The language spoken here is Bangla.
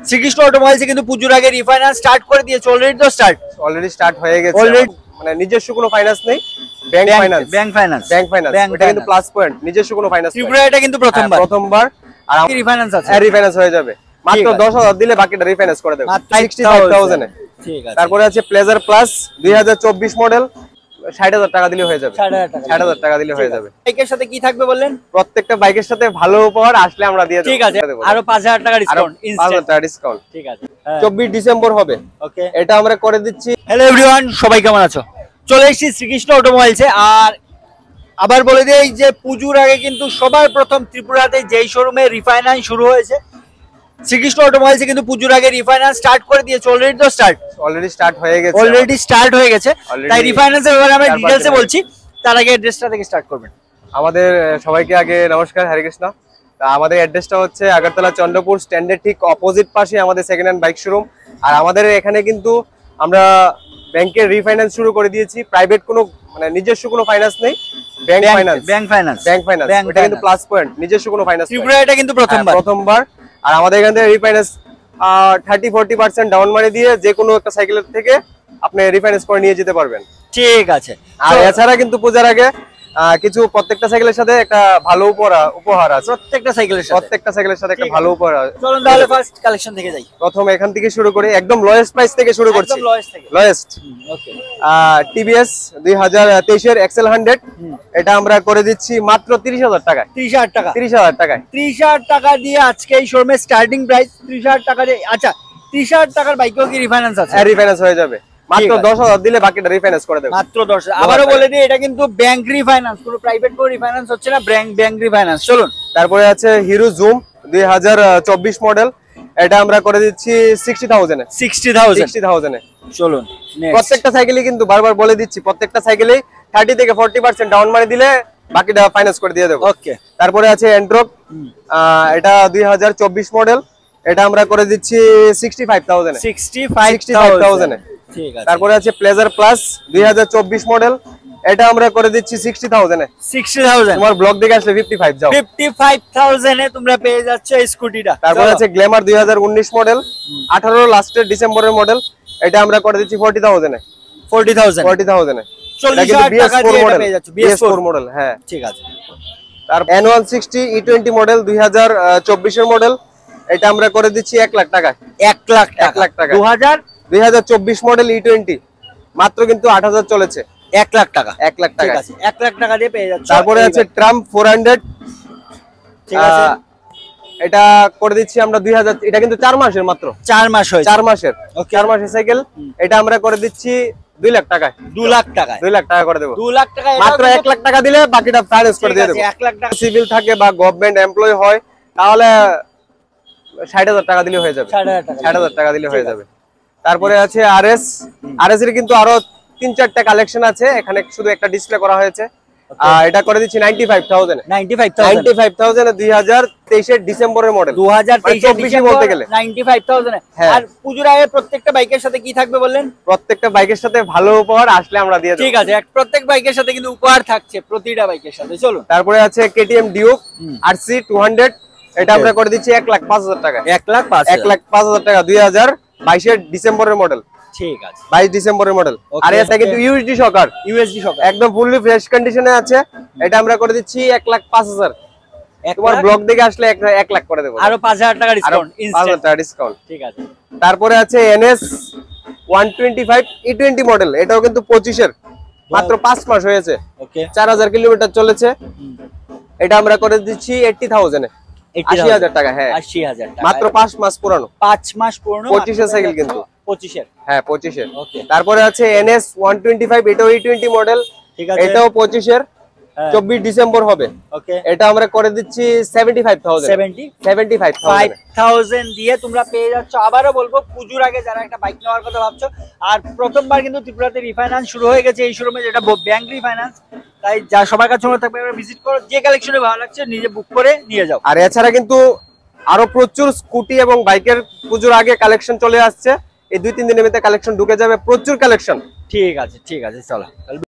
শ্রীকৃষ্ণ অটোমোবাইলসে কিন্তু পুজোর আগে রিফাইন্যান্স স্টার্ট করে দিয়েছে। অলরেডি স্টার্ট হয়ে গেছে। মানে নিজস্ব কোনো ফাইন্যান্স নেই, ব্যাংক ফাইন্যান্স এটা কিন্তু প্লাস পয়েন্ট। নিজস্ব কোনো ফাইন্যান্স ত্রিপুরা এটা কিন্তু প্রথমবার আর রিফাইন্যান্স আছে, রিফাইন্যান্স হয়ে যাবে। মাত্র 10,000 দিলে বাকিটা রিফাইন্যান্স করে দেব 65,000 এ। ঠিক আছে। তারপরে আছে প্লেজার প্লাস 2024 মডেল, 60,000 টাকা দিলে হয়ে যাবে। 60,000 টাকা দিলে হয়ে যাবে। বাইকের সাথে কি থাকবে বললেন? প্রত্যেকটা বাইকের সাথে ভালো উপহার আসলে আমরা দিয়ে দেব। ঠিক আছে, আরো 5,000 টাকা ডিসকাউন্ট, 5,000 টাকা ডিসকাউন্ট। ঠিক আছে। 24 ডিসেম্বর হবে। ওকে, এটা আমরা করে দিচ্ছি। হ্যালো এভরিওয়ান, সবাই কেমন আছো? চলে এসেছি শ্রীকৃষ্ণ অটোমোবাইলসে। আর আবার বলে দেই যে পুজোর আগে কিন্তু সবার প্রথম ত্রিপুরাতে যেই শোরুমে রিফাইন্যান্স শুরু হয়েছে, শ্রীকৃষ্ণ অটোমোবাইলসে কিন্তু পুজোর আগে রিফাইন্যান্স স্টার্ট করে দিয়েছে। অলরেডি স্টার্ট হয়ে গেছে। তাই রিফাইন্যান্সের ব্যাপারে আমরা ডিটেইলসে বলছি। তার আগে অ্যাড্রেসটা থেকে স্টার্ট করবেন। আমাদের সবাইকে আগে নমস্কার, হরে কৃষ্ণ। আমাদের অ্যাড্রেসটা হচ্ছে আগরতলা চন্দ্রপুর স্ট্যান্ডের ঠিক অপোজিট পাশে আমাদের সেকেন্ড হ্যান্ড বাইক শোরুম। আর আমাদের এখানে কিন্তু আমরা ব্যাংকের রিফাইন্যান্স শুরু করে দিয়েছি। প্রাইভেট কোনো মানে নিজস্ব কোনো ফাইন্যান্স নেই, ব্যাংক ফাইন্যান্স এটা কিন্তু প্লাস পয়েন্ট। নিজস্ব কোনো ফাইন্যান্স ত্রিপুরা এটা কিন্তু প্রথমবার। আর আমাদের এখান থেকে রিফাইন্যান্স 30-40% ডাউন মানি দিয়ে যে কোনো একটা সাইকেলের থেকে আপনি রিফাইন্যান্স করে নিয়ে যেতে পারবেন। ঠিক আছে। আর এছাড়া কিন্তু পূজার আগে কিছু প্রত্যেকটা সাইকেলের সাথে একটা ভালো উপহার আছে। প্রত্যেকটা সাইকেলের সাথে একটা ভালো উপহার আছে। চলুন তাহলে ফার্স্ট কালেকশন থেকে যাই। প্রথম এখান থেকে শুরু করি, একদম লোয়েস্ট প্রাইস থেকে শুরু করছি। লোয়েস্ট টিভিএস 2023 এর এক্সেল 100, এটা আমরা করে দিচ্ছি মাত্র 30,000 টাকায়। 30,000 টাকা দিয়ে আজকে এই শোরুমে স্টার্টিং প্রাইস 30,000 টাকা দিয়ে। আচ্ছা, 30,000 টাকার বাইকেও কি রিফাইন্যান্স আছে? রিফাইন্যান্স হয়ে যাবে। মাত্র 10,000 দিলে বাকিটা রিফাইন্যান্স করে দেব। মাত্র 10,000। আবারো বলে দিই, এটা কিন্তু ব্যাংক রিফাইন্যান্স, কোনো প্রাইভেট কোনো রিফাইন্যান্স হচ্ছে না, ব্যাংক রিফাইন্যান্স। চলুন। তারপরে আছে হিরো জুম 2024 মডেল, এটা আমরা করে দিচ্ছি 60,000 এ। 60,000 এ। চলুন। প্রত্যেকটা সাইকেলই কিন্তু বারবার বলে দিচ্ছি, প্রত্যেকটা সাইকেলেই 30 থেকে 40% ডাউন মানি দিলে বাকিটা ফাইন্যান্স করে দিয়ে দেব। ওকে। তারপরে আছে এন্ট্রক, এটা 2024 মডেল, এটা আমরা করে দিচ্ছি 65,000 এ। 65,000 এ। ঠিক আছে। তারপরে আছে প্লেজার প্লাস 2024 মডেল, এটা আমরা করে দিচ্ছি 60,000 এ। 60,000। তোমার ব্লগ দেখে আসলে 55 যাও। 55,000 এ তোমরা পেয়ে যাচ্ছ এই স্কুটিটা। তারপরে আছে গ্ল্যামার 2019 মডেল, 18 লাস্টের ডিসেম্বরের মডেল, এটা আমরা করে দিচ্ছি 40,000 এ। 40,000 এ। 40,000 টাকা দিয়ে এটা পেয়ে যাচ্ছ। BS4 model. হ্যাঁ, ঠিক আছে। তার N160 E20 মডেল 2024 এর মডেল, এটা আমরা করে দিচ্ছি 1 লাখ টাকা। 1 লাখ টাকা। 2024 মডেল E20 মাত্র কিন্তু 8,000 চলেছে। 1 লাখ টাকা। 1 লাখ টাকা। ঠিক আছে, 1 লাখ টাকা দিয়ে পেয়ে যাচ্ছ। তারপরে আছে ট্রাম্প 400, ঠিক আছে, এটা করে দিচ্ছি আমরা 2000। এটা কিন্তু 4 মাসের, মাত্র 4 মাস হয়েছে। 4 মাসের। 4 মাসের সাইকেল, এটা আমরা করে দিচ্ছি 2 লাখ টাকায়। 2 লাখ টাকায়। 2 লাখ টাকা করে দেব। 2 লাখ টাকা মাত্র 1 লাখ টাকা দিলে বাকিটা ফাইন্যান্স করে দিয়ে দেব। 1 লাখ টাকা সিভিল থাকে বা গভর্নমেন্ট এমপ্লয়ি হয় তাহলে 60,000 টাকা দিলে হয়ে যাবে। 60,000 টাকা দিলে হয়ে যাবে। তারপরে আছে আরএস এর কিন্তু আরো 3-4টা কালেকশন আছে, এখানে শুধু একটা ডিসপ্লে করা হয়েছে। এটা করে দিচ্ছি 95,000 এ। 95,000 এ 2023 এর ডিসেম্বরের মডেল। 2023 বলতে গেলে 95,000 এ। আর পুজোর আগে প্রত্যেকটা বাইকের সাথে কি থাকবে বললেন? প্রত্যেকটা বাইকের সাথে ভালো উপহার আসলে আমরা দিয়ে দেব। ঠিক আছে, প্রত্যেক বাইকের সাথে কিন্তু উপহার থাকছে, প্রতিটা বাইকের সাথে। চলুন। তারপরে আছে KTM ডিউক RC 200, এটা আমরা করে দিচ্ছি 1,05,000 টাকা। 1,05,000 টাকা 2022 এর ডিসেম্বরের মডেল। ঠিক আছে, 22 ডিসেম্বরের মডেল। আর এটা কিন্তু USD সকার, একদম ফুললি ফ্রেশ কন্ডিশনে আছে, এটা আমরা করে দিচ্ছি 1,05,000। তোমার ব্লগ দেখে আসলে 1 লাখ করে দেব। আরো 5,000 টাকা ডিসকাউন্ট, 5,000 টাকা ডিসকাউন্ট। ঠিক আছে। তারপরে আছে NS 125 E20 মডেল, এটাও কিন্তু 25 এর, মাত্র 5 মাস হয়েছে। ওকে। 4000 কিলোমিটার চলেছে, এটা আমরা করে দিচ্ছি 80,000 এ। 80,000 টাকা। হ্যাঁ, 80,000 টাকা, মাত্র 5 মাস পুরানো। 5 মাস পুরানো। 25 এর সাইকেল কিন্তু। 25 এর। হ্যাঁ, 25 এর। ওকে। তারপরে আছে NS 125, এটাও E20 মডেল, ঠিক আছে, এটাও 25 এর। 24 ডিসেম্বর হবে। ওকে। এটা আমরা করে দিচ্ছি 75,000 দিয়ে তোমরা পেয়ে যাচ্ছ। আবারও বলবো, পুজোর আগে যারা একটা বাইক নেওয়ার কথা ভাবছো, আর প্রথমবার কিন্তু ত্রিপুরাতে রিফাইন্যান্স শুরু হয়ে গেছে এই শোরুমে, যেটা ব্যাংক রিফাইন্যান্স। তাই যা সবার কাছে মনে থাকবে, ভিজিট করো, যে কালেকশনে ভালো লাগছে নিজে বুক করে নিয়ে যাও। আর এছাড়া কিন্তু আরো প্রচুর স্কুটি এবং বাইকের পুজোর আগে কালেকশন চলে আসছে। এই 2-3 দিনের মধ্যে কালেকশন ঢুকে যাবে, প্রচুর কালেকশন। ঠিক আছে, চলো।